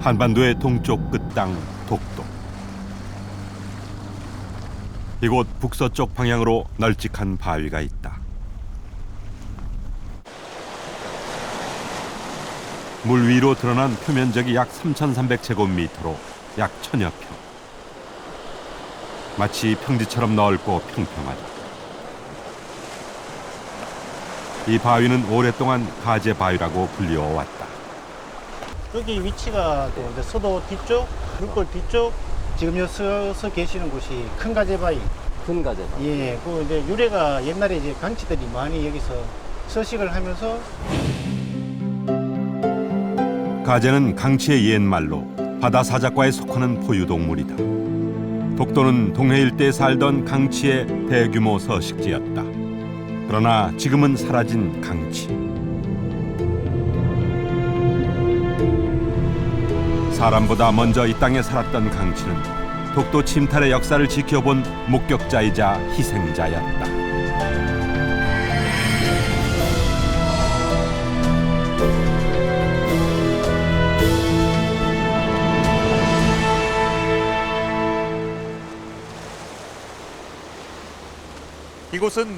한반도의 동쪽 끝땅 독도. 이곳 북서쪽 방향으로 널찍한 바위가 있다. 물 위로 드러난 표면적이 약 3,300제곱미터로 약 1,000여 평. 마치 평지처럼 넓고 평평하다. 이 바위는 오랫동안 가재 바위라고 불리워왔다. 여기 위치가 또 이제 서도 뒤쪽, 물골 뒤쪽, 지금 여기 서 계시는 곳이 큰 가재바위. 큰 가재바. 예, 그 이제 유래가 옛날에 이제 강치들이 많이 여기서 서식을 하면서 가재는 강치의 옛말로 바다 사자과에 속하는 포유동물이다. 독도는 동해 일대에 살던 강치의 대규모 서식지였다. 그러나 지금은 사라진 강치. 사람보다 먼저 이 땅에 살았던 강치는 독도 침탈의 역사를 지켜본 목격자이자 희생자였다. 이곳은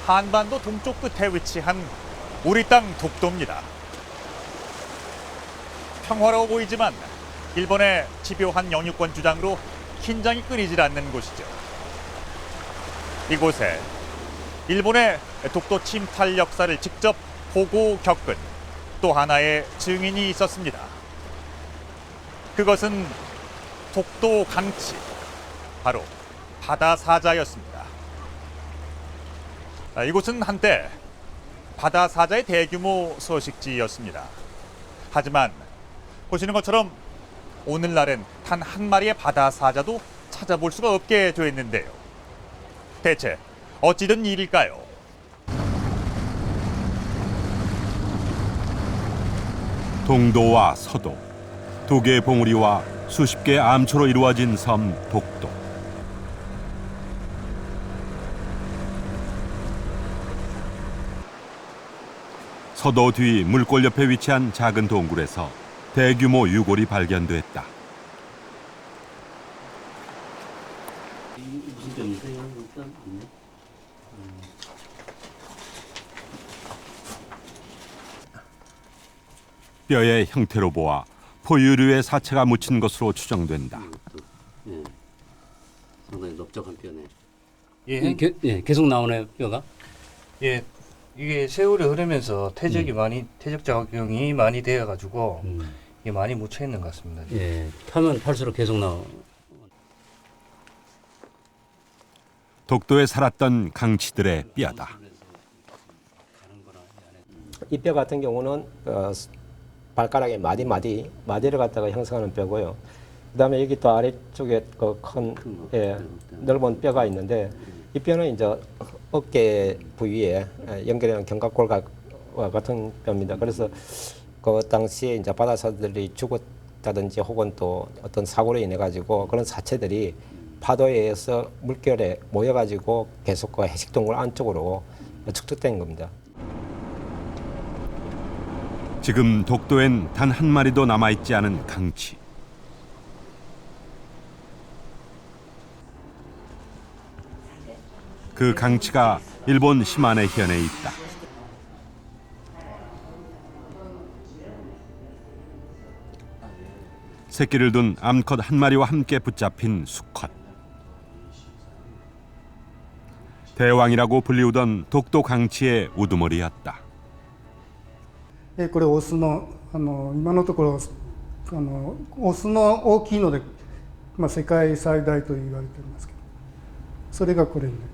한반도 동쪽 끝에 위치한 우리 땅 독도입니다. 평화로워 보이지만 일본의 집요한 영유권 주장으로 긴장이 끊이질 않는 곳이죠. 이곳에 일본의 독도 침탈 역사를 직접 보고 겪은 또 하나의 증인이 있었습니다. 그것은 독도 강치, 바로 바다사자였습니다. 이곳은 한때 바다사자의 대규모 서식지였습니다. 하지만 보시는 것처럼 오늘날엔 단 한 마리의 바다사자도 찾아볼 수가 없게 됐는데요. 대체 어찌된 일일까요? 동도와 서도, 두 개의 봉우리와 수십 개의 암초로 이루어진 섬 독도. 서도 뒤 물골 옆에 위치한 작은 동굴에서 대규모 유골이 발견됐다. 무슨 점이세요? 일단 뼈의 형태로 보아 포유류의 사체가 묻힌 것으로 추정된다. 예, 상당히 넓적한 뼈네. 예, 계속 나오네요 뼈가. 예, 이게 세월이 흐르면서 퇴적 작용이 많이 되어가지고 이게 많이 묻혀 있는 것 같습니다. 예, 파면 팔수록 계속 나오. 독도에 살았던 강치들의 뼈다. 이 뼈 같은 경우는 발가락의 마디를 갖다가 형성하는 뼈고요. 그다음에 여기 또 아래쪽에 그 큰 넓은 뼈가 있는데 이 뼈는 이제 어깨 부위에 연결하는 견갑골과 같은 뼈입니다. 그래서 그 당시에 이제 바다사들이 죽었다든지 혹은 또 어떤 사고로 인해 가지고 그런 사체들이 파도에 의해서 물결에 모여 가지고 계속 그 해식동굴 안쪽으로 축적된 겁니다. 지금 독도엔 단 한 마리도 남아있지 않은 강치. 그 강치가 일본 시마네 현에 있다. 새끼를 둔 암컷 한 마리와 함께 붙잡힌 수컷. 대왕이라고 불리우던 독도 강치의 우두머리였다. これオスの今のところオスの大きいので、世界最大と言われていますけど、それがこれになりま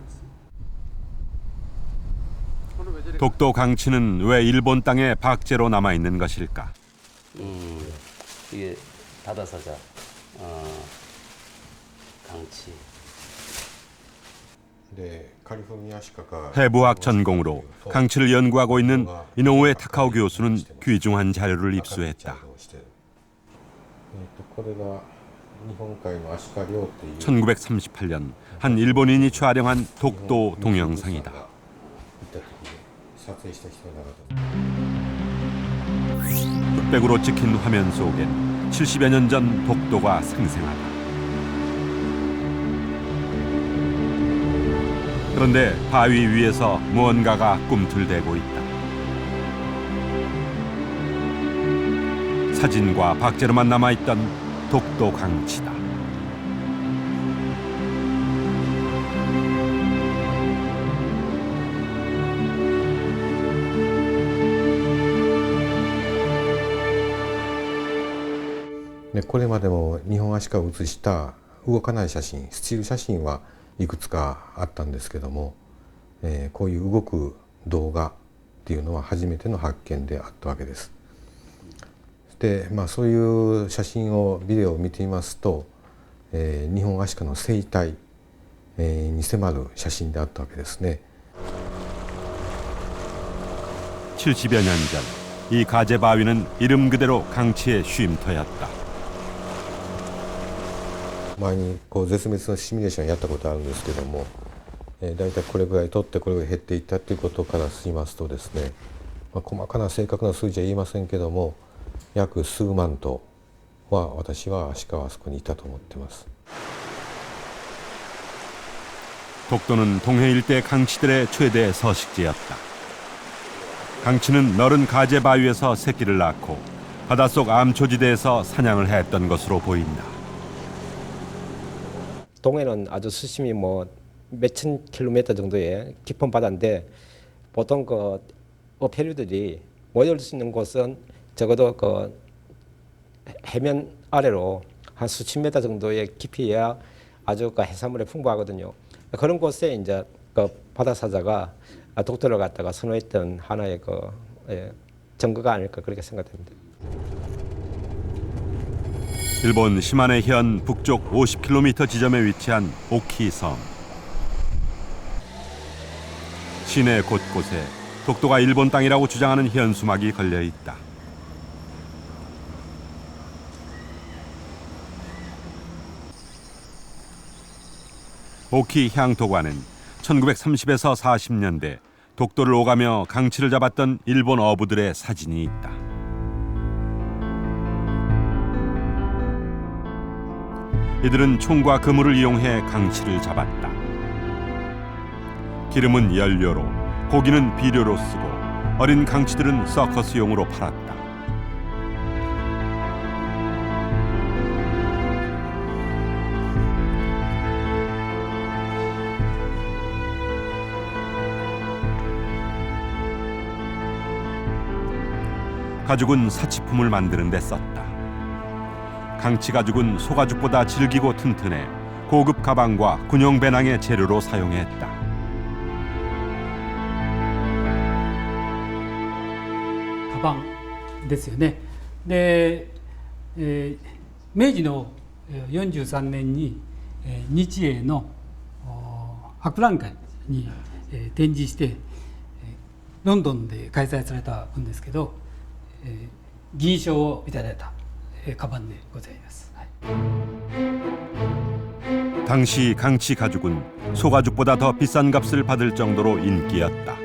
す。 독도 강치는 왜 일본 땅에 박제로 남아 있는 것일까? 이게 바다사자, 강치. 해부학 전공으로 강치를 연구하고 있는 이노우에 타카오 교수는 귀중한 자료를 입수했다. 1938년 한 일본인이 촬영한 독도 동영상이다. 흑백으로 찍힌 화면 속엔 70여 년 전 독도가 생생하다. 그런데 바위 위에서 무언가가 꿈틀대고 있다. 사진과 박제로만 남아있던 독도 강치다.でこれまでも日本アシカを写した動かない写真、スチール写真はいくつかあったんですけども、こういう動く動画っていうのは初めての発見であったわけです。で、そういう写真をビデオを見ていますと、日本アシカの生態、に迫る写真であったわけですね。 70여 년 전 이 가재 바위는 이름 그대로 강치의 쉼터였다. 前にこう絶滅のシミュレーションやったことあるんですけども、だいたいこれぐらい取ってこれが減っていったということからしますとですね、細かな正確な数字は言いませんけども、約数万頭は私はアシカはあそこにいたと思っています。 독도는 동해 일대 강치들의 최대 서식지였다. 강치는 너른 가재 바위에서 새끼를 낳고 바닷속 암초지대에서 사냥을 했던 것으로 보인다. 동해는 아주 수심이 뭐 몇천 킬로미터 정도의 깊은 바다인데 보통 그 어패류들이 모일 수 있는 곳은 적어도 그 해면 아래로 한 수천 미터 정도의 깊이야 아주 그 해산물이 풍부하거든요. 그런 곳에 이제 그 바다 사자가 독도를 갖다가 선호했던 하나의 그 증거가 아닐까 그렇게 생각됩니다. 일본 시마네현 북쪽 50km 지점에 위치한 오키 섬. 시내 곳곳에 독도가 일본 땅이라고 주장하는 현수막이 걸려 있다. 오키 향토관은 1930에서 40년대 독도를 오가며 강치를 잡았던 일본 어부들의 사진이 있다. 이들은 총과 그물을 이용해 강치를 잡았다. 기름은 연료로, 고기는 비료로 쓰고 어린 강치들은 서커스용으로 팔았다. 가죽은 사치품을 만드는 데 썼다. 강치 가죽은 소가죽보다 질기고 튼튼해 고급 가방과 군용 배낭의 재료로 사용했다. 가방 ですよね。で、明治の43年に日英の博覧会に展示してロンドンで開催されたんですけど、銀賞をいただいたカバンでございます。당시 강치 가죽은 소가죽보다 더 비싼 값을 받을 정도로 인기였다.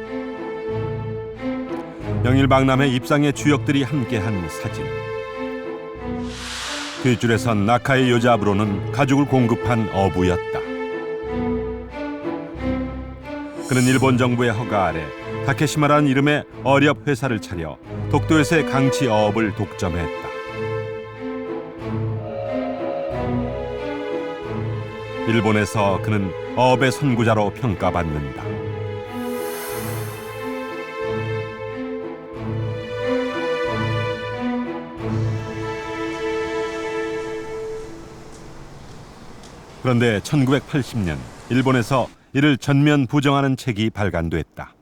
명일박람회 입상의 주역들이 함께한 사진. 뒷줄에 선 나카이 요자부로는 가죽을 공급한 어부였다. 그는 일본 정부의 허가 아래 다케시마라는 이름의 어렵 회사를 차려 독도에서의 강치 어업을 독점했다. 일본에서 그는 어업의 선구자로 평가받는다. 그런데 1980년 일본에서 이를 전면 부정하는 책이 발간됐다.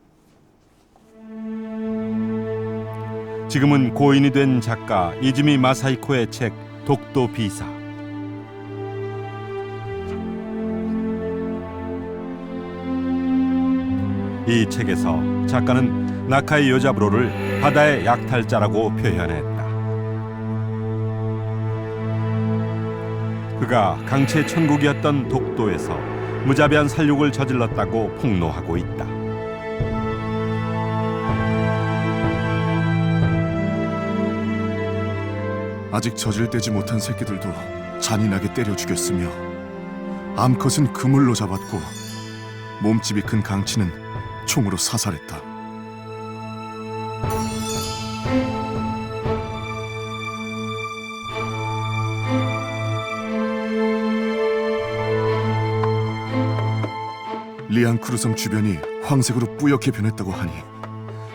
지금은 고인이 된 작가 이즈미 마사히코의 책 독도 비사. 이 책에서 작가는 나카이 요자부로를 바다의 약탈자라고 표현했다. 그가 강치의 천국이었던 독도에서 무자비한 살육을 저질렀다고 폭로하고 있다. 아직 저질되지 못한 새끼들도 잔인하게 때려 죽였으며 암컷은 그물로 잡았고 몸집이 큰 강치는 총으로 사살했다. 리앙크루섬 주변이 황색으로 뿌옇게 변했다고 하니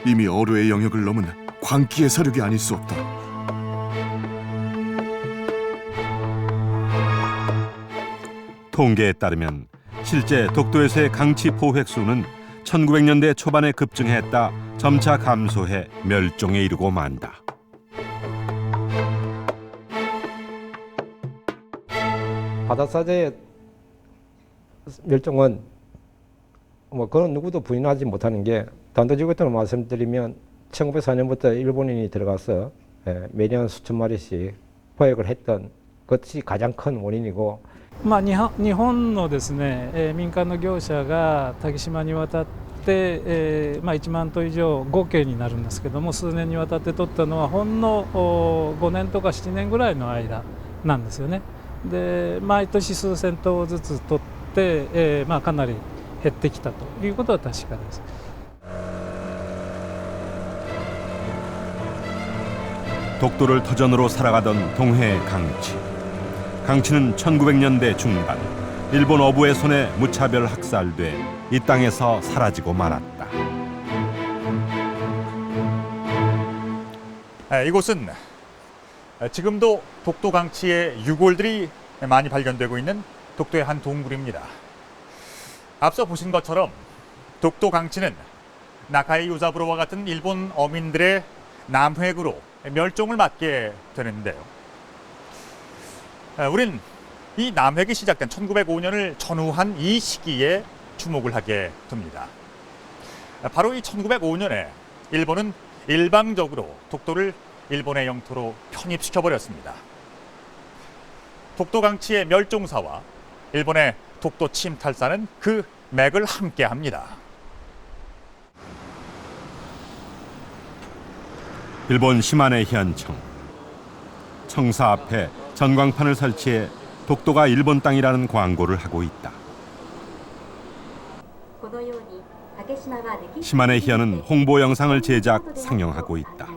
이미 어뢰의 영역을 넘은 광기의 사륙이 아닐 수 없다. 통계에 따르면 실제 독도에서의 강치 포획수는 1900년대 초반에 급증했다 점차 감소해 멸종에 이르고 만다. 바다사자의 멸종은 그건 누구도 부인하지 못하는 게 단도직입적으로 말씀드리면 1904년부터 일본인이 들어가서 매년 수천 마리씩 포획을 했던 것이 가장 큰 원인이고 日本のですね、民間の業者が竹島に渡って、1万頭以上合計になるんですけども、数年にわたって取ったのはほんの5年とか7年ぐらいの間なんですよね。で毎年数千頭ずつ取って、かなり減ってきたということは確かです。 독도를 터전으로 살아가던 동해의 강치. 강치는 1900년대 중반 일본 어부의 손에 무차별 학살돼 이 땅에서 사라지고 말았다. 이곳은 지금도 독도 강치의 유골들이 많이 발견되고 있는 독도의 한 동굴입니다. 앞서 보신 것처럼 독도 강치는 나카이 요자부로와 같은 일본 어민들의 남획으로 멸종을 맞게 되는데요. 우린 이 남획이 시작된 1905년을 전후한 이 시기에 주목을 하게 됩니다. 바로 이 1905년에 일본은 일방적으로 독도를 일본의 영토로 편입시켜버렸습니다. 독도 강치의 멸종사와 일본의 독도 침탈사는 그 맥을 함께합니다. 일본 시마네 현청. 청사 앞에 전광판을 설치해 독도가 일본 땅이라는 광고를 하고 있다. 시마네 현은 홍보 영상을 제작, 상영하고 있다.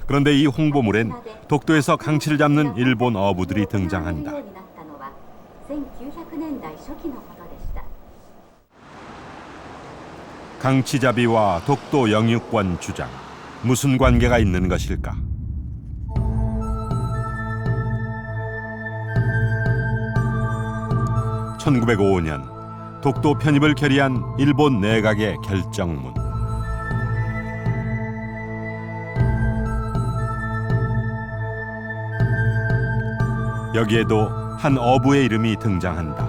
그런데 이 홍보물엔 독도에서 강치를 잡는 일본 어부들이 등장한다. 강치잡이와 독도 영유권 주장, 무슨 관계가 있는 것일까? (1905년) 독도 편입을 결의한 일본 내각의 결정문. 여기에도 한 어부의 이름이 등장한다.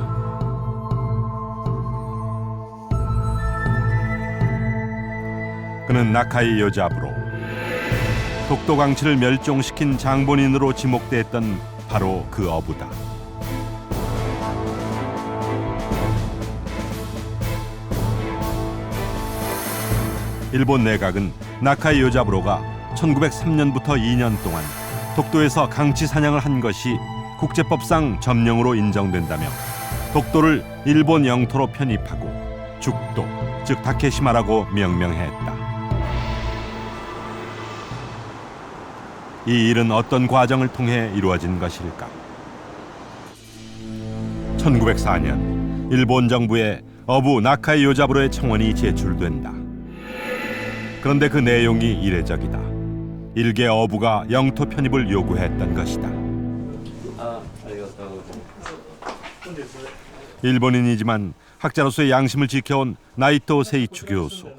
그는 나카이 요자부로. 독도 강치를 멸종시킨 장본인으로 지목됐던 바로 그 어부다. 일본 내각은 나카이 요자부로가 1903년부터 2년 동안 독도에서 강치 사냥을 한 것이 국제법상 점령으로 인정된다며 독도를 일본 영토로 편입하고 죽도, 즉 다케시마라고 명명했다. 이 일은 어떤 과정을 통해 이루어진 것일까? 1904년 일본 정부에 어부 나카이 요자부로의 청원이 제출된다. 그런데 그 내용이 이례적이다. 일개 어부가 영토 편입을 요구했던 것이다. 일본인이지만 학자로서의 양심을 지켜온 나이토 세이추 교수.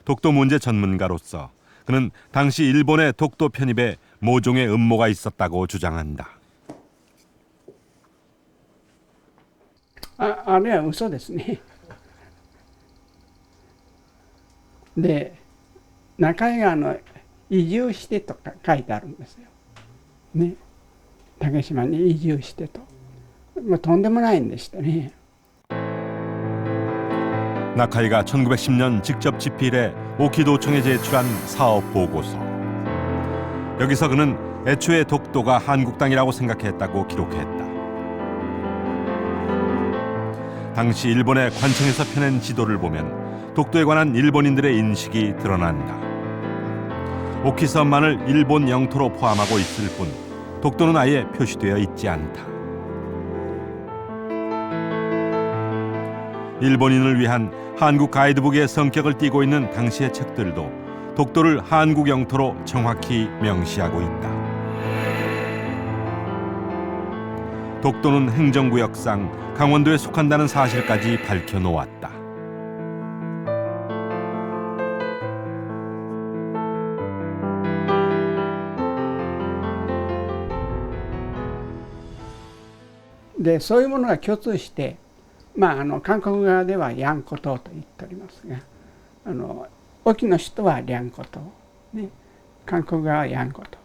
독도 문제 전문가로서 그는 당시 일본의 독도 편입에 모종의 음모가 있었다고 주장한다. あれは嘘ですね。で、中井川の移住してとか書いてあるんですよ。ね、竹島に移住してと。もうとんでもないんでしたね。 나카이가 1910년 직접 집필해 오키도청에 제출한 사업 보고서. 여기서 그는 애초에 독도가 한국 땅이라고 생각했다고 기록했다. 당시 일본의 관청에서 펴낸 지도를 보면 독도에 관한 일본인들의 인식이 드러난다. 오키섬만을 일본 영토로 포함하고 있을 뿐 독도는 아예 표시되어 있지 않다. 일본인을 위한 한국 가이드북의 성격을 띠고 있는 당시의 책들도 독도를 한국 영토로 정확히 명시하고 있다. 독도는 행정구역상 강원도에 속한다는 사실까지 밝혀놓았다.でそういうものが共通して、韓国側ではヤンコ島と言っておりますが、沖の人はリャンコ島、ね、韓国側はヤンコ島。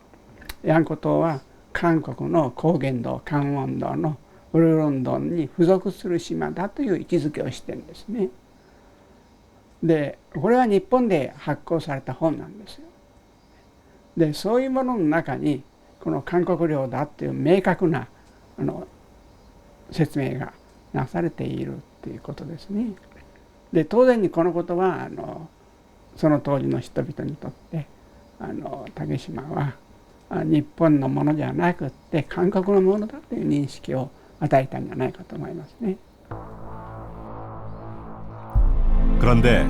ヤンコ島は韓国の高原道、カンウォン道のウルルンドンに付属する島だという位置づけをしてるんですね。で、これは日本で発行された本なんですよ。で、そういうものの中にこの韓国領だっていう明確な説明がなされているということですね。で、当然にこのことはその当時の人々にとって竹島は日本のものじゃなくって韓国のものだという認識を与えたんじゃないかと思いますね。 그런데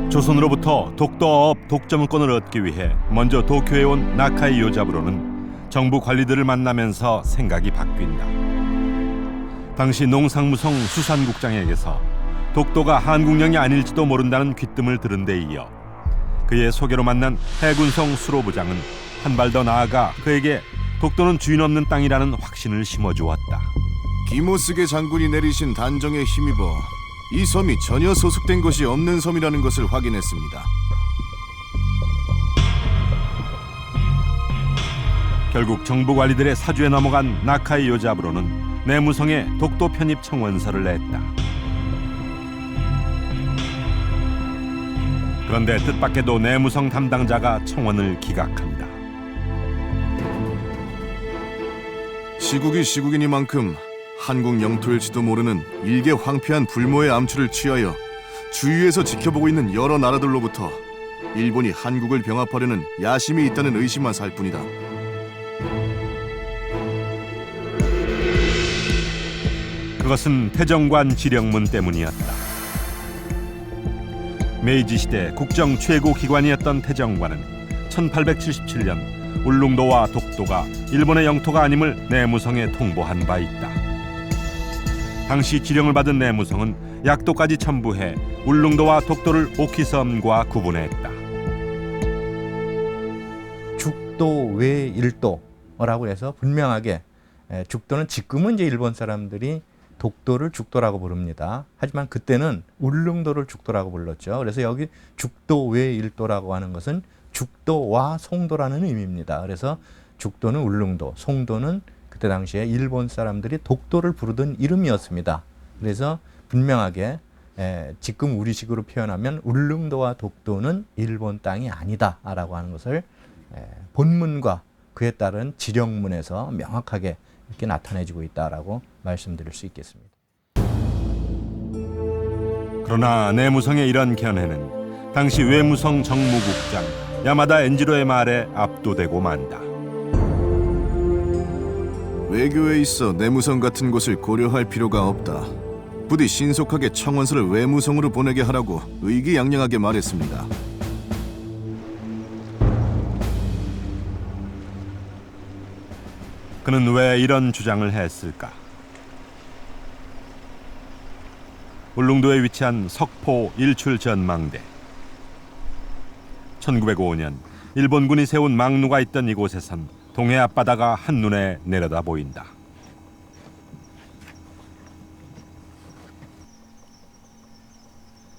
조선으로부터 독도어업 독점권을 얻기 위해 먼저 도쿄에 온 나카이 요잡으로는 정부 관리들을 만나면서 생각이 바뀐다. 당시 농상무성 수산국장에게서 독도가 한국령이 아닐지도 모른다는 귀뜸을 들은 데 이어 그의 소개로 만난 해군성 수로부장은 한 발 더 나아가 그에게 독도는 주인 없는 땅이라는 확신을 심어주었다. 김오스게 장군이 내리신 단정에 힘입어 이 섬이 전혀 소속된 것이 없는 섬이라는 것을 확인했습니다. 결국 정부 관리들의 사주에 넘어간 나카이 요잡으로는 내무성에 독도 편입 청원서를 냈다. 그런데 뜻밖에도 내무성 담당자가 청원을 기각한다. 시국이 시국이니만큼 한국 영토일지도 모르는 일개 황폐한 불모의 암초를 취하여 주위에서 지켜보고 있는 여러 나라들로부터 일본이 한국을 병합하려는 야심이 있다는 의심만 살 뿐이다. 그것은 태정관 지령문 때문이었다. 메이지 시대 국정 최고 기관이었던 태정관은 1877년 울릉도와 독도가 일본의 영토가 아님을 내무성에 통보한 바 있다. 당시 지령을 받은 내무성은 약도까지 첨부해 울릉도와 독도를 오키섬과 구분했다. 죽도 외 일도라고 해서 분명하게 죽도는 지금은 이제 일본 사람들이 독도를 죽도라고 부릅니다. 하지만 그때는 울릉도를 죽도라고 불렀죠. 그래서 여기 죽도 외 일도라고 하는 것은 죽도와 송도라는 의미입니다. 그래서 죽도는 울릉도, 송도는 그때 당시에 일본 사람들이 독도를 부르던 이름이었습니다. 그래서 분명하게 지금 우리식으로 표현하면 울릉도와 독도는 일본 땅이 아니다라고 하는 것을 본문과 그에 따른 지령문에서 명확하게 이렇게 나타내지고 있다라고 말씀드릴 수 있겠습니다. 그러나 내무성의 이런 견해는 당시 외무성 정무국장 야마다 엔지로의 말에 압도되고 만다. 외교에 있어 내무성 같은 곳을 고려할 필요가 없다. 부디 신속하게 청원서를 외무성으로 보내게 하라고 의기양양하게 말했습니다. 그는 왜 이런 주장을 했을까? 울릉도에 위치한 석포 일출 전망대. 1905년 일본군이 세운 망루가 있던 이곳에선 동해 앞바다가 한눈에 내려다 보인다.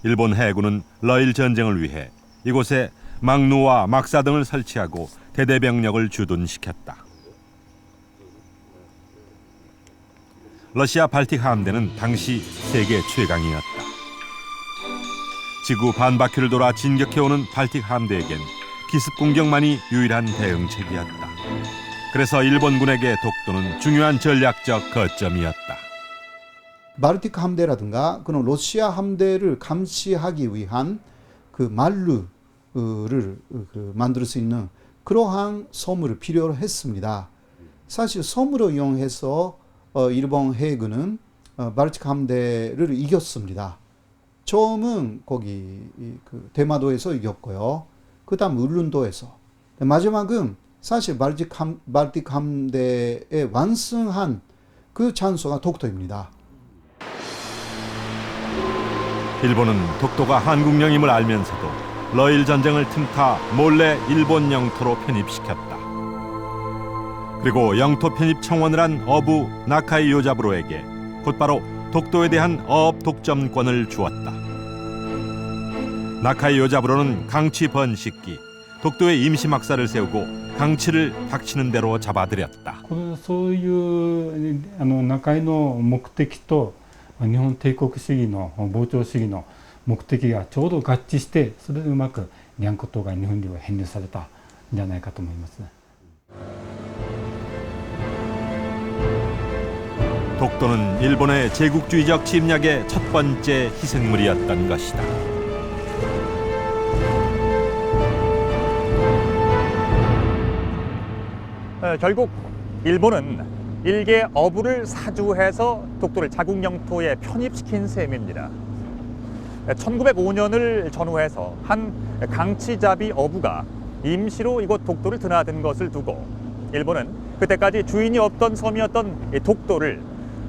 일본 해군은 러일 전쟁을 위해 이곳에 망루와 막사 등을 설치하고 대대병력을 주둔시켰다. 러시아 발틱 함대는 당시 세계 최강이었다. 지구 반바퀴를 돌아 진격해오는 발틱 함대에겐 기습 공격만이 유일한 대응책이었다. 그래서 일본군에게 독도는 중요한 전략적 거점이었다. 발틱 함대라든가 그런 러시아 함대를 감시하기 위한 그 만루를 만들 수 있는 그러한 섬을 필요로 했습니다. 사실 섬으로 이용해서 일본 해군은 발틱 함대를 이겼습니다. 처음은 거기 그 대마도에서 이겼고요. 그다음 울룬도에서, 마지막은 사실 발틱 함대에 완성한 그 장소가 독도입니다. 일본은 독도가 한국령임을 알면서도 러일 전쟁을 틈타 몰래 일본 영토로 편입시켰다. 그리고 영토 편입 청원을 한 어부 나카이 요자부로에게 곧바로 독도에 대한 어업 독점권을 주었다. 나카이 요자부로는 강치 번식기, 독도에 임시막사를 세우고 강치를 닥치는 대로 잡아들였다. そういう中井の目的と日本帝国主義の膨張主義の目的がちょうど合致して、それでうまくにゃんこ島が日本領へ編入されたんじゃないかと思います。 독도는 일본의 제국주의적 침략의 첫 번째 희생물이었던 것이다. 결국 일본은 일개 어부를 사주해서 독도를 자국 영토에 편입시킨 셈입니다. 1905년을 전후해서 한 강치잡이 어부가 임시로 이곳 독도를 드나든 것을 두고 일본은 그때까지 주인이 없던 섬이었던 이 독도를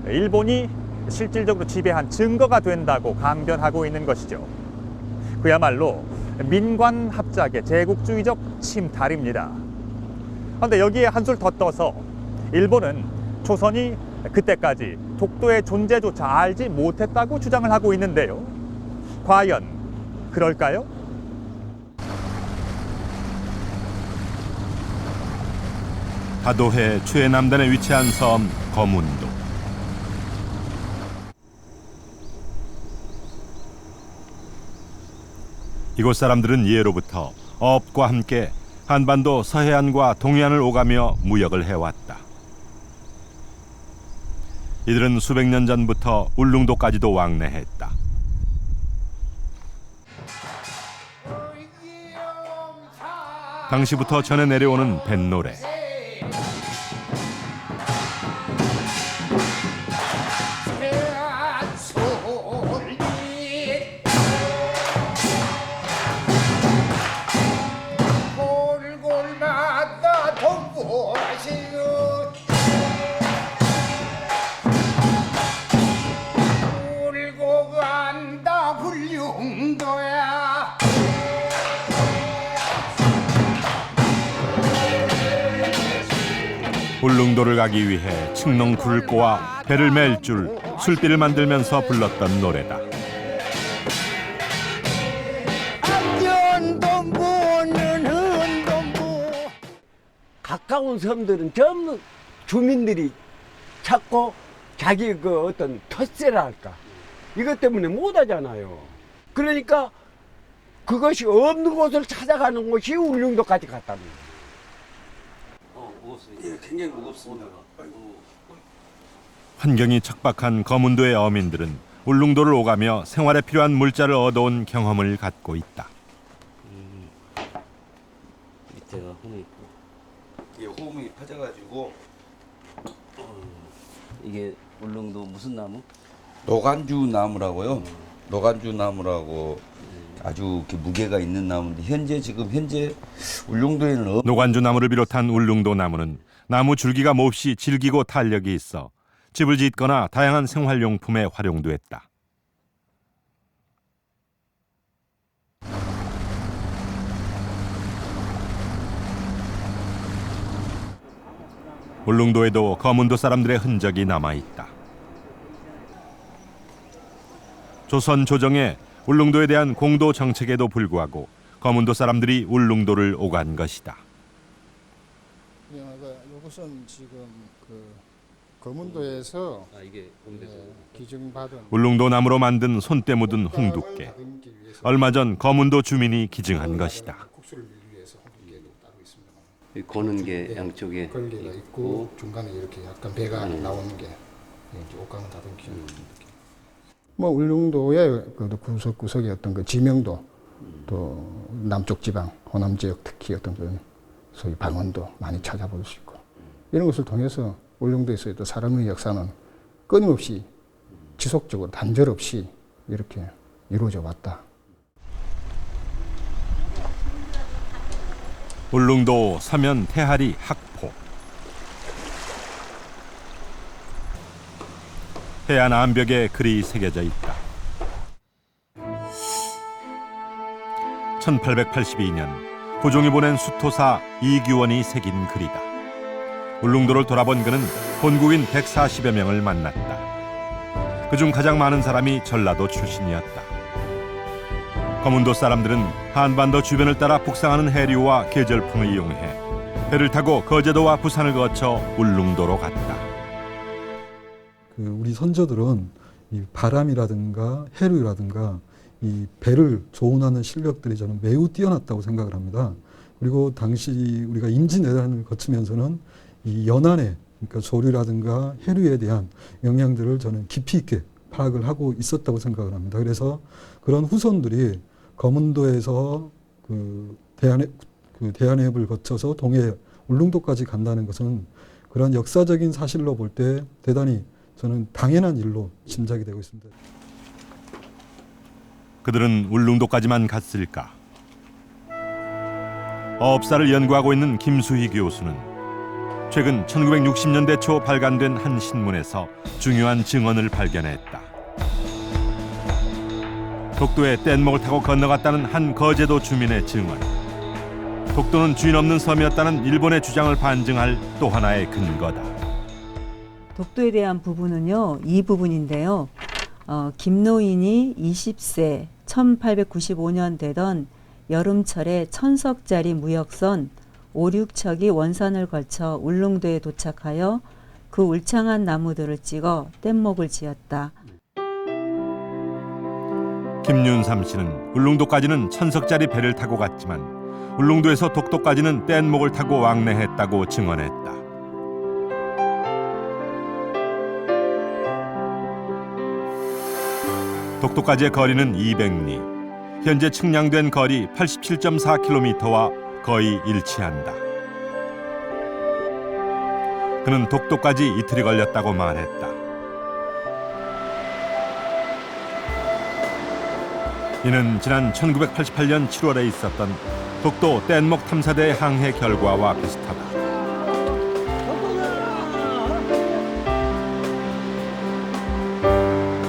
일본이 실질적으로 지배한 증거가 된다고 강변하고 있는 것이죠. 그야말로 민관합작의 제국주의적 침탈입니다. 그런데 여기에 한술 더 떠서 일본은 조선이 그때까지 독도의 존재조차 알지 못했다고 주장을 하고 있는데요. 과연 그럴까요? 다도해 최남단에 위치한 섬 거문도. 이곳 사람들은 예로부터 어업과 함께 한반도 서해안과 동해안을 오가며 무역을 해왔다. 이들은 수백 년 전부터 울릉도까지도 왕래했다. 당시부터 전해 내려오는 뱃노래. 울릉도를 가기 위해 칡농쿨을 꼬아 배를 맬 줄 술비를 만들면서 불렀던 노래다. 가까운 섬들은 전부 주민들이 찾고 자기 그 어떤 텃세랄까 이것 때문에 못 하잖아요. 그러니까 그것이 없는 곳을 찾아가는 곳이 울릉도까지 갔답니다. 예, 굉장히 무겁습니다. 환경이 척박한 거문도의 어민들은 울릉도를 오가며 생활에 필요한 물자를 얻어온 경험을 갖고 있다. 밑에가 홈이 있고. 이게 호흡이 퍼져가지고 이게 울릉도 무슨 나무? 노간주 나무라고요. 노간주 나무라고 아주 이렇게 무게가 있는 나무인데 현재 울릉도에는 노간주 나무를 비롯한 울릉도 나무는 나무 줄기가 몹시 질기고 탄력이 있어 집을 짓거나 다양한 생활용품에 활용됐다. 울릉도에도 거문도 사람들의 흔적이 남아있다. 조선 조정에 울릉도에 대한 공도 정책에도 불구하고 거문도 사람들이 울릉도를 오간 것이다. 이것은 지금 그 거문도에서 이게 기증받은 울릉도 나무로 만든 손때 묻은 홍두깨. 얼마 전 거문도 주민이 기증한 것이다. 거는 게 양쪽에 걸개가 있고 중간에 이렇게 약간 배가 나오는 게 이제 옥강을 다듬기 뭐 울릉도의 그 구석구석의 어떤 그 지명도 또 남쪽 지방 호남 지역 특히 어떤 그런 소위 방언도 많이 찾아볼 수 있고 이런 것을 통해서 울릉도에서의 또 사람의 역사는 끊임없이 지속적으로 단절 없이 이렇게 이루어져 왔다. 울릉도 서면 태하리 학포. 해안 암벽에 글이 새겨져 있다. 1882년 고종이 보낸 수토사 이규원이 새긴 글이다. 울릉도를 돌아본 그는 본국인 140여 명을 만났다. 그중 가장 많은 사람이 전라도 출신이었다. 거문도 사람들은 한반도 주변을 따라 북상하는 해류와 계절풍을 이용해 배를 타고 거제도와 부산을 거쳐 울릉도로 갔다. 우리 선조들은 이 바람이라든가 해류라든가 이 배를 조운하는 실력들이 저는 매우 뛰어났다고 생각을 합니다. 그리고 당시 우리가 임진왜란을 거치면서는 이 연안에 그러니까 조류라든가 해류에 대한 영향들을 저는 깊이 있게 파악을 하고 있었다고 생각을 합니다. 그래서 그런 후손들이 거문도에서 대한해협을 거쳐서 동해 울릉도까지 간다는 것은 그런 역사적인 사실로 볼 때 대단히 저는 당연한 일로 짐작이 되고 있습니다. 그들은 울릉도까지만 갔을까? 어업사를 연구하고 있는 김수희 교수는 최근 1960년대 초 발간된 한 신문에서 중요한 증언을 발견했다. 독도에 뗏목을 타고 건너갔다는 한 거제도 주민의 증언. 독도는 주인 없는 섬이었다는 일본의 주장을 반증할 또 하나의 근거다. 독도에 대한 부분은요, 이 부분인데요. 김노인이 20세 1895년 되던 여름철에 1000석짜리 무역선 5, 6척이 원산을 거쳐 울릉도에 도착하여 그 울창한 나무들을 찍어 뗏목을 지었다. 김윤삼 씨는 울릉도까지는 1000석짜리 배를 타고 갔지만 울릉도에서 독도까지는 뗏목을 타고 왕래했다고 증언했다. 독도까지의 거리는 200리, 현재 측량된 거리 87.4km와 거의 일치한다. 그는 독도까지 이틀이 걸렸다고 말했다. 이는 지난 1988년 7월에 있었던 독도 뗏목 탐사대 항해 결과와 비슷하다.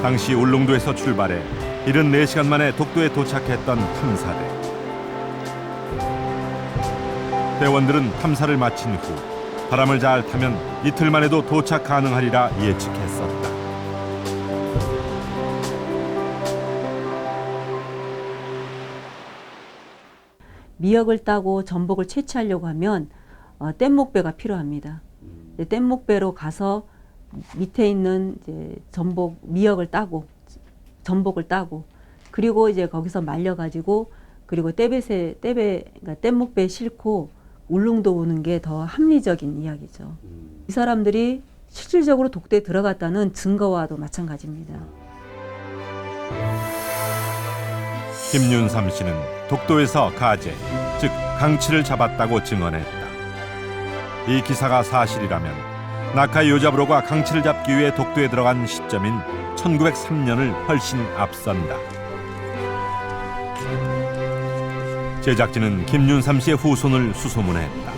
당시 울릉도에서 출발해 74시간 만에 독도에 도착했던 탐사대. 대원들은 탐사를 마친 후 바람을 잘 타면 이틀 만에도 도착 가능하리라 예측했었다. 미역을 따고 전복을 채취하려고 하면 뗏목배가 필요합니다. 뗏목배로 가서 밑에 있는 이제 미역을 따고 전복을 따고 그리고 이제 거기서 말려가지고 그리고 그러니까 뗏목배에 싣고 울릉도 오는 게 더 합리적인 이야기죠. 이 사람들이 실질적으로 독도에 들어갔다는 증거와도 마찬가지입니다. 김윤삼 씨는 독도에서 가재, 즉 강치를 잡았다고 증언했다. 이 기사가 사실이라면 나카이 요자브로가 강치를 잡기 위해 독도에 들어간 시점인 1903년을 훨씬 앞선다. 제작진은 김윤삼 씨의 후손을 수소문했다.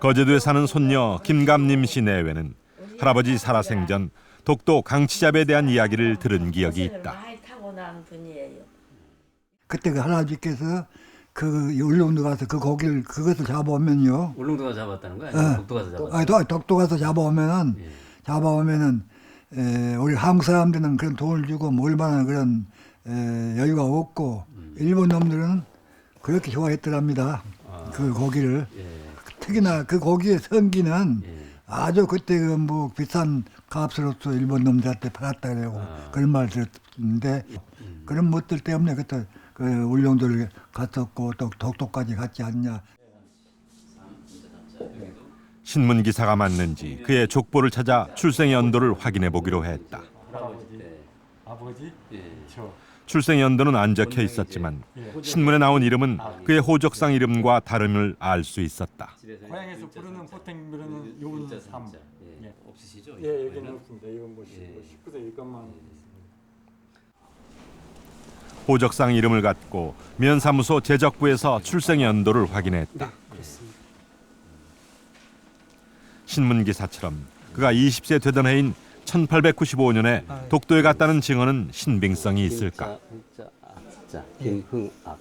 거제도에 사는 손녀 김감림 씨 내외는 할아버지 살아생전 독도 강치잡에 대한 이야기를 들은 기억이 있다. 그때 그 할아버지께서 그 울릉도 가서 그 고기를 그것을 잡아오면요. 울릉도가 잡았다는 거야? 아니면 독도 가서 잡았다는 거야? 독도 가서 잡아오면은 우리 한국 사람들은 그런 돈을 주고 뭐 얼마나 그런 여유가 없고 일본 놈들은 그렇게 좋아했더랍니다. 그 고기를. 특히나 그 고기의 성기는 아주 그때 그 뭐 비싼 값으로서 일본 놈들한테 팔았다 그러고 그런 말 들었는데 그런 것들 때문에 그때 그 울릉도를 갔었고 또 독도까지 갔지 않냐. 신문 기사가 맞는지 그의 족보를 찾아 출생 연도를 확인해 보기로 했다. 아버지? 출생 연도는 안 적혀 있었지만 신문에 나온 이름은 그의 호적상 이름과 다름을 알 수 있었다. 고향에서 부르는 포탱 부르는 요은 3. 없으시죠? 예, 여기는 없습니다. 이건 뭐 19세 이것만. 호적상 이름을 갖고 면사무소 제적부에서 출생 연도를 확인했다. 그렇습니다. 신문 기사처럼 그가 20세 되던 해인 1895년에 독도에 갔다는 증언은 신빙성이 있을까? 김흥악,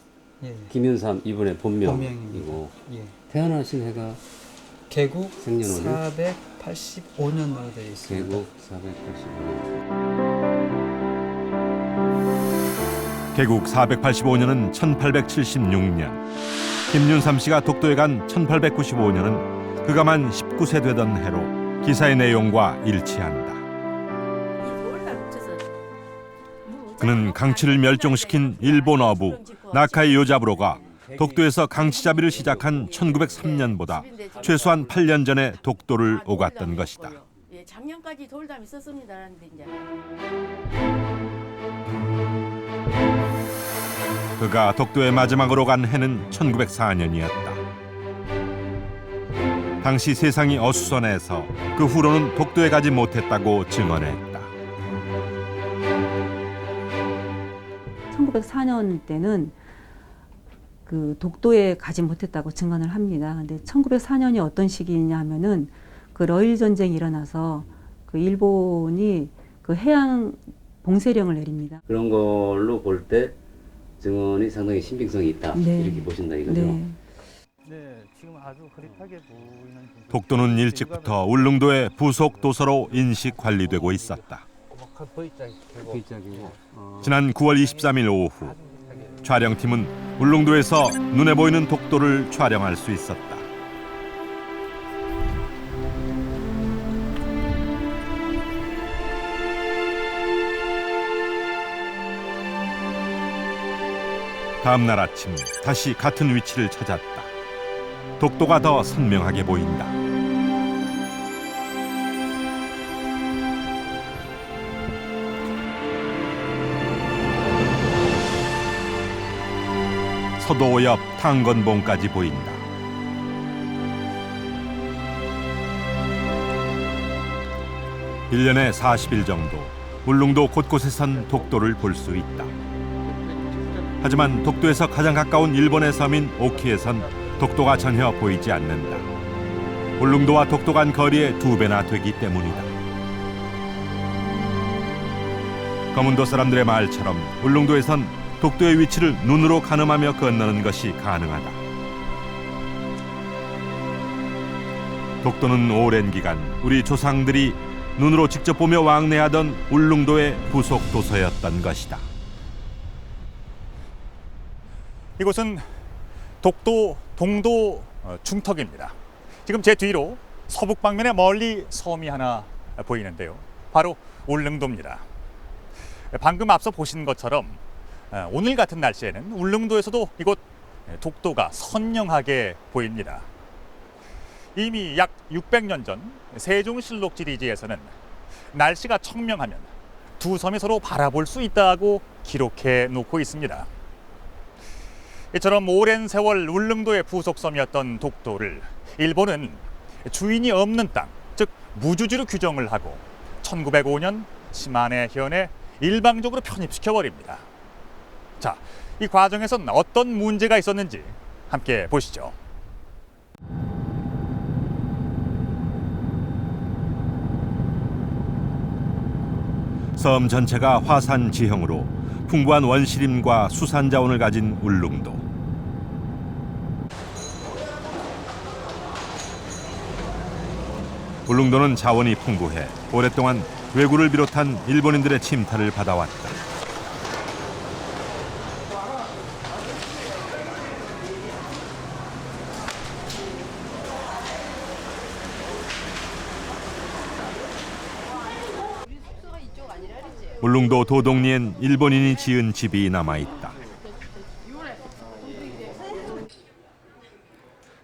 김윤삼 이분의 본명이고 태어나신 해가 개국 생년월일 485년으로 되어 있습니다. 개국 485년. 개국 485년은 1876년. 김윤삼 씨가 독도에 간 1895년은 그가 만 19세 되던 해로 기사의 내용과 일치한다. 그는 강치를 멸종시킨 일본 어부 나카이 요자부로가 독도에서 강치잡이를 시작한 1903년보다 최소한 8년 전에 독도를 오갔던 것이다. 예, 작년까지 돌담이 있었습니다라는데 이제. 그가 독도에 마지막으로 간 해는 1904년이었다. 당시 세상이 어수선해서 그 후로는 독도에 가지 못했다고 증언했다. 1904년 때는 그 독도에 가지 못했다고 증언을 합니다. 근데 1904년이 어떤 시기냐 하면은 그 러일 전쟁이 일어나서 그 일본이 그 해양 봉쇄령을 내립니다. 그런 걸로 볼 때 증언이 상당히 신빙성이 있다. 네. 이렇게 보신다 이거죠. 네. 지금 아주 흐릿하게 보이는 독도는 일찍부터 울릉도의 부속 도서로 인식 관리되고 있었다. 지난 9월 23일 오후 촬영팀은 울릉도에서 눈에 보이는 독도를 촬영할 수 있었다. 다음 날 아침 다시 같은 위치를 찾았다. 독도가 더 선명하게 보인다. 서도 옆 탄건봉까지 보인다. (1년에) 40일 정도 울릉도 곳곳에선 독도를 볼 수 있다. 하지만 독도에서 가장 가까운 일본의 섬인 오키에선 독도가 전혀 보이지 않는다. 울릉도와 독도 간 거리의 2배나 되기 때문이다. 거문도 사람들의 말처럼 울릉도에선 독도의 위치를 눈으로 가늠하며 건너는 것이 가능하다. 독도는 오랜 기간 우리 조상들이 눈으로 직접 보며 왕래하던 울릉도의 부속 도서였던 것이다. 이곳은 독도 동도 중턱입니다. 지금 제 뒤로 서북 방면에 멀리 섬이 하나 보이는데요. 바로 울릉도입니다. 방금 앞서 보신 것처럼 오늘 같은 날씨에는 울릉도에서도 이곳 독도가 선명하게 보입니다. 이미 약 600년 전 세종실록 지리지에서는 날씨가 청명하면 두 섬이 서로 바라볼 수 있다고 기록해 놓고 있습니다. 이처럼 오랜 세월 울릉도의 부속섬이었던 독도를 일본은 주인이 없는 땅, 즉 무주지로 규정을 하고 1905년 시마네 현에 일방적으로 편입시켜버립니다. 자, 이 과정에선 어떤 문제가 있었는지 함께 보시죠. 섬 전체가 화산 지형으로 풍부한 원시림과 수산 자원을 가진 울릉도. 울릉도는 자원이 풍부해 오랫동안 왜구를 비롯한 일본인들의 침탈을 받아왔다. 울릉도 도동리엔 일본인이 지은 집이 남아있다.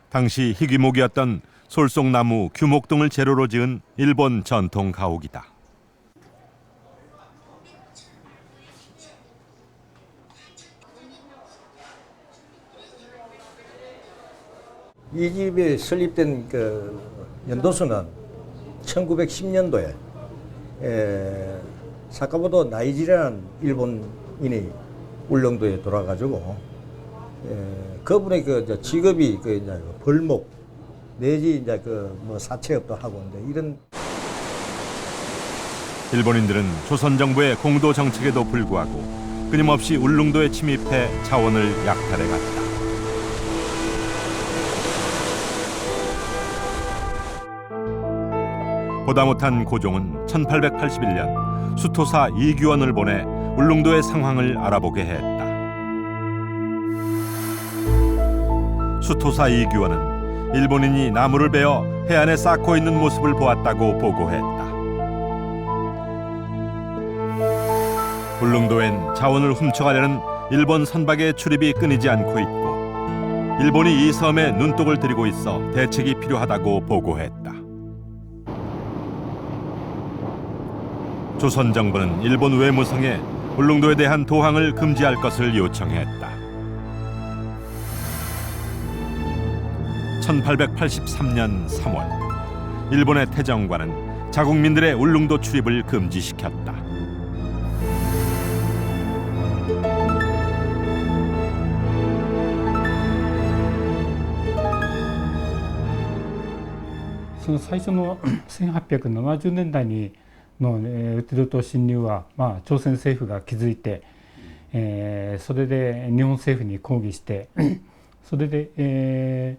당시 희귀목이었던 솔송나무 규목 등을 재료로 지은 일본 전통 가옥이다. 이 집이 설립된 그 연도수는 1910년도에 사카모토 나이지라는 일본인이 울릉도에 돌아가지고 그분의 그 직업이 그 이제 벌목 내지 이제 그 뭐 사채업도 하고 이제 이런. 일본인들은 조선 정부의 공도 정책에도 불구하고 끊임없이 울릉도에 침입해 자원을 약탈해 갔다. 보다 못한 고종은 1881년 수토사 이규원을 보내 울릉도의 상황을 알아보게 했다. 수토사 이규원은 일본인이 나무를 베어 해안에 쌓고 있는 모습을 보았다고 보고했다. 울릉도엔 자원을 훔쳐가려는 일본 선박의 출입이 끊이지 않고 있고 일본이 이 섬에 눈독을 들이고 있어 대책이 필요하다고 보고했다. 조선 정부는 일본 외무성에 울릉도에 대한 도항을 금지할 것을 요청했다. 1883년 3월 일본의 태정관은 자국민들의 울릉도 출입을 금지시켰다.その最初の1870年代にのウトゥロ島侵入は、朝鮮政府が気づいて、それで日本政府に抗議してそれで、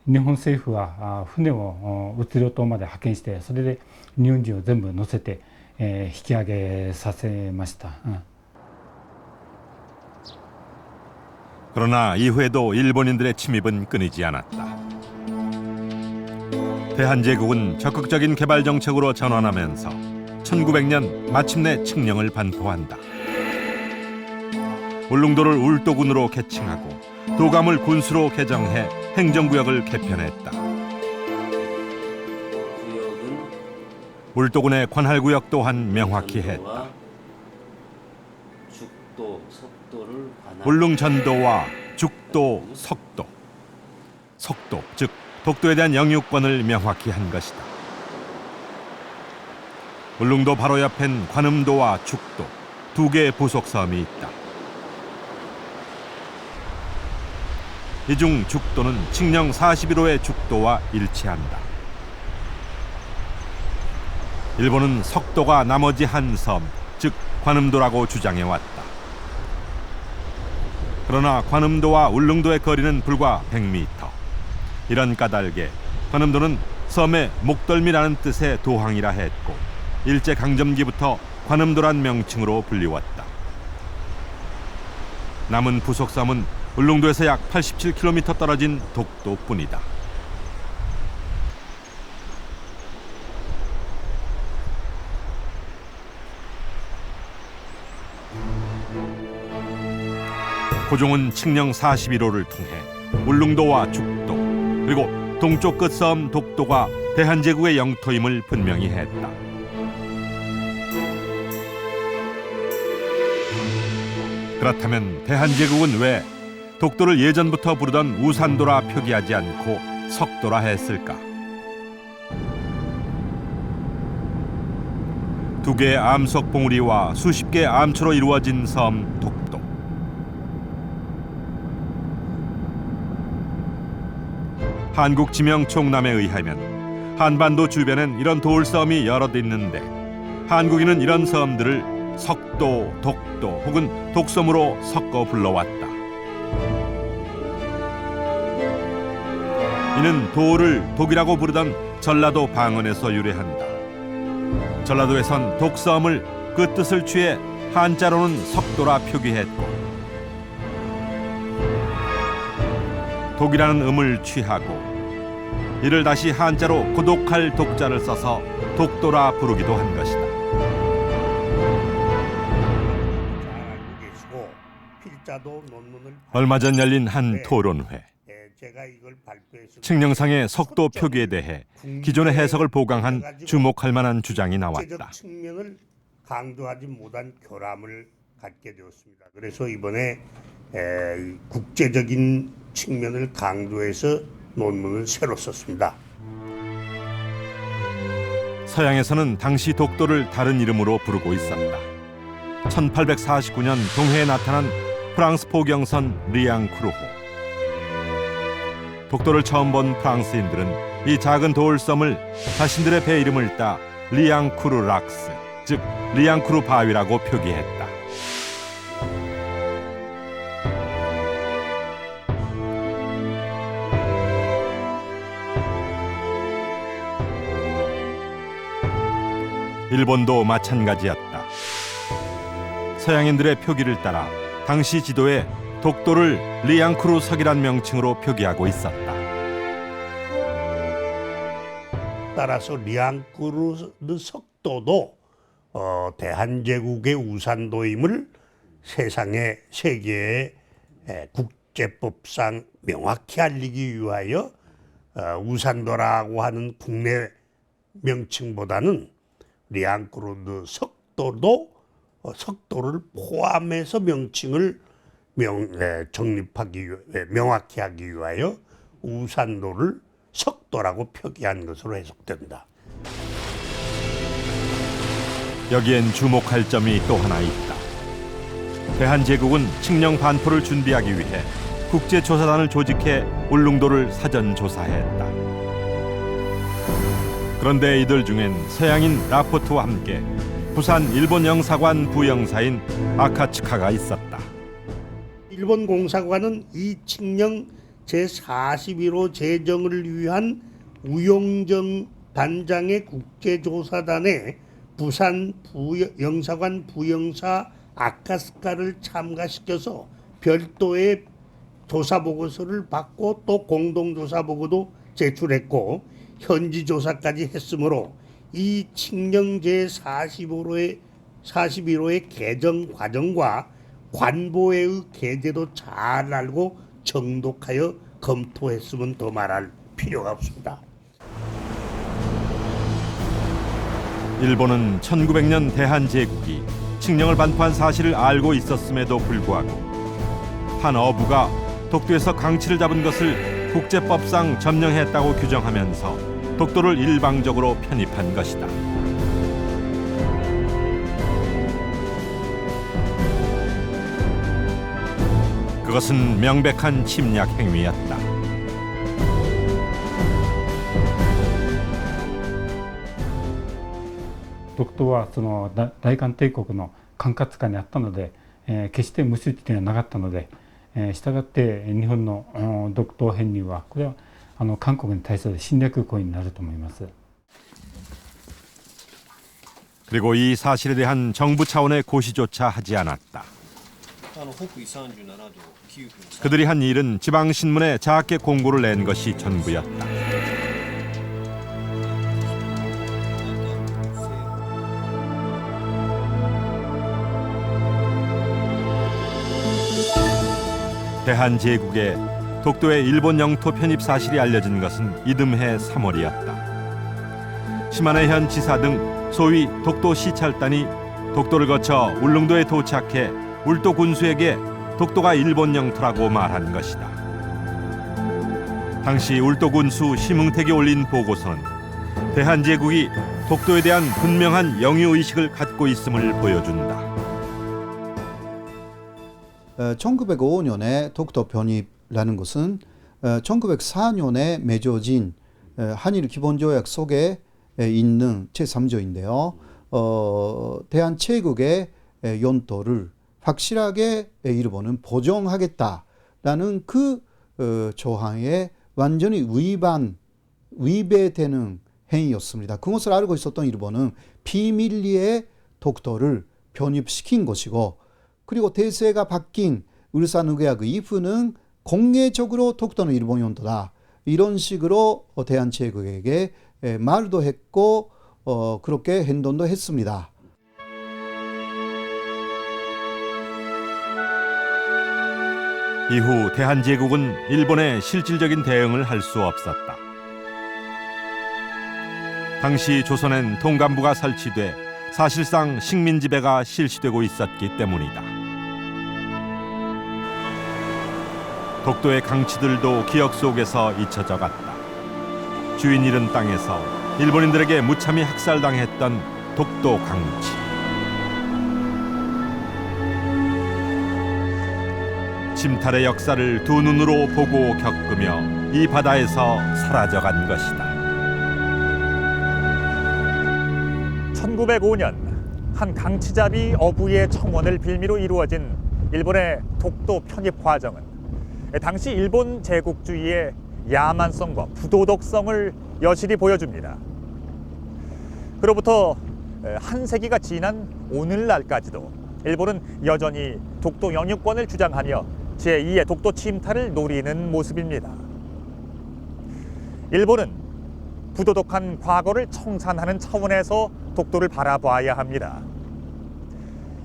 日本政府は船をウトゥロ島まで派遣してそれで日本人を全部乗せて、引き上げさせました。그러나 이후에도 일본인들의 침입은 끊이지 않았다. 대한제국은 적극적인 개발 정책으로 전환하면서 1900년 마침내 칙령을 반포한다. 울릉도를 울도군으로 개칭하고 도감을 군수로 개정해 행정구역을 개편했다. 울도군의 관할구역 또한 명확히 했다. 죽도, 석도를 울릉전도와 죽도, 석도. 석도, 즉 독도에 대한 영유권을 명확히 한 것이다. 울릉도 바로 옆엔 관음도와 죽도 두 개의 부속섬이 있다. 이 중 죽도는 칙령 41호의 죽도와 일치한다. 일본은 석도가 나머지 한 섬, 즉 관음도라고 주장해왔다. 그러나 관음도와 울릉도의 거리는 불과 100m. 이런 까닭에 관음도는 섬의 목덜미라는 뜻의 도항이라 했고 일제강점기부터 관음도란 명칭으로 불리웠다. 남은 부속섬은 울릉도에서 약 87km 떨어진 독도뿐이다. 고종은 칙령 41호를 통해 울릉도와 죽도 그리고 동쪽 끝섬 독도가 대한제국의 영토임을 분명히 했다. 그렇다면 대한제국은 왜 독도를 예전부터 부르던 우산도라 표기하지 않고 석도라 했을까? 두 개의 암석 봉우리와 수십 개의 암초로 이루어진 섬 독도. 한국지명총남에 의하면 한반도 주변엔 이런 돌섬이 여럿 있는데 한국인은 이런 섬들을 석도, 독도 혹은 독섬으로 섞어 불러왔다. 이는 도를 독이라고 부르던 전라도 방언에서 유래한다. 전라도에선 독섬을 그 뜻을 취해 한자로는 석도라 표기했고 독이라는 음을 취하고 이를 다시 한자로 고독할 독자를 써서 독도라 부르기도 한 것이다. 얼마 전 열린 한 토론회. 칙령상의 석도 표기에 대해 기존의 해석을 보강한 주목할 만한 주장이 나왔다. 측면을 강조하지 못한 교람을 갖게 되었습니다. 그래서 이번에 국제적인 측면을 강조해서 논문을 새로 썼습니다. 서양에서는 당시 독도를 다른 이름으로 부르고 있었다. 1849년 동해에 나타난 프랑스 포경선 리앙크루호. 독도를 처음 본 프랑스인들은 이 작은 도울섬을 자신들의 배 이름을 따 리앙크루 락스, 즉 리앙크루 바위라고 표기했다. 일본도 마찬가지였다. 서양인들의 표기를 따라 당시 지도에 독도를 리앙크루 석이란 명칭으로 표기하고 있었다. 따라서 리앙크루 석도도 대한제국의 우산도임을 세계의 국제법상 명확히 알리기 위하여 우산도라고 하는 국내 명칭보다는 리앙크루 석도를 포함해서 명칭을 정립하기 위해 명확히 하기 위하여 우산도를 석도라고 표기한 것으로 해석된다. 여기엔 주목할 점이 또 하나 있다. 대한제국은 칙령 반포를 준비하기 위해 국제조사단을 조직해 울릉도를 사전 조사했다. 그런데 이들 중엔 서양인 라포트와 함께 부산 일본 영사관 부영사인 아카츠카가 있었다. 일본 공사관은 이 칙령 제41호 제정을 위한 우용정 단장의 국제조사단에 부산 영사관 부영사 아카츠카를 참가시켜서 별도의 조사보고서를 받고 또 공동조사보고도 제출했고 현지 조사까지 했으므로 이 칙령 제41호의 개정 과정과 관보회의 계제도 잘 알고 정독하여 검토했으면 더 말할 필요가 없습니다. 일본은 1900년 대한제국이 칙령을 반포한 사실을 알고 있었음에도 불구하고 한 어부가 독도에서 강치를 잡은 것을 국제법상 점령했다고 규정하면서 독도를 일방적으로 편입한 것이다. 그것은 명백한 침략 행위였다. 독도はその大韓帝国の管轄下にあったので、決して無視ではなかったので、したがって日本の独島編入はこれは韓国に対する侵略行為になると思います。 그리고 이 사실에 대한 정부 차원의 고시조차 하지 않았다. 그들이 한 일은 지방신문에 작게 공고를 낸 것이 전부였다. 대한제국에 독도의 일본 영토 편입 사실이 알려진 것은 이듬해 3월이었다. 시마네 현 지사 등 소위 독도 시찰단이 독도를 거쳐 울릉도에 도착해 울도 군수에게 독도가 일본 영토라고 말한 것이다. 당시 울도 군수 심흥택이 올린 보고서는 대한제국이 독도에 대한 분명한 영유의식을 갖고 있음을 보여준다. 1905년에 독도 편입이라는 것은 1904년에 맺어진 한일 기본조약 속에 있는 제3조인데요. 대한제국의 영토를 확실하게 일본은 보존하겠다라는 그 조항에 완전히 위배되는 행위였습니다. 그것을 알고 있었던 일본은 비밀리에 독도를 편입시킨 것이고 그리고 대세가 바뀐 울산의회학 이후는 공개적으로 독도는 일본 영토다. 이런 식으로 대한제국에게 말도 했고 그렇게 행동도 했습니다. 이후 대한제국은 일본에 실질적인 대응을 할 수 없었다. 당시 조선엔 통감부가 설치돼 사실상 식민 지배가 실시되고 있었기 때문이다. 독도의 강치들도 기억 속에서 잊혀져 갔다. 주인 잃은 땅에서 일본인들에게 무참히 학살당했던 독도 강치. 침탈의 역사를 두 눈으로 보고 겪으며 이 바다에서 사라져간 것이다. 1905년 한 강치잡이 어부의 청원을 빌미로 이루어진 일본의 독도 편입 과정은 당시 일본 제국주의의 야만성과 부도덕성을 여실히 보여줍니다. 그로부터 한 세기가 지난 오늘날까지도 일본은 여전히 독도 영유권을 주장하며 제2의 독도 침탈을 노리는 모습입니다. 일본은 부도덕한 과거를 청산하는 차원에서 독도를 바라봐야 합니다.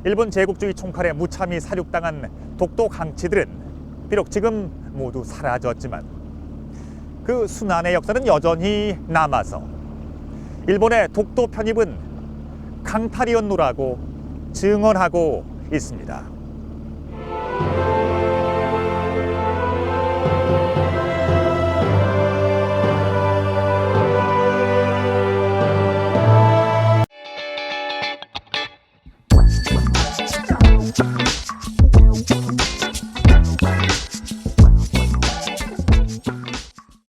일본 제국주의 총칼에 무참히 사륙당한 독도 강치들은 비록 지금 모두 사라졌지만 그 순환의 역사는 여전히 남아서 일본의 독도 편입은 강탈이었노라고 증언하고 있습니다.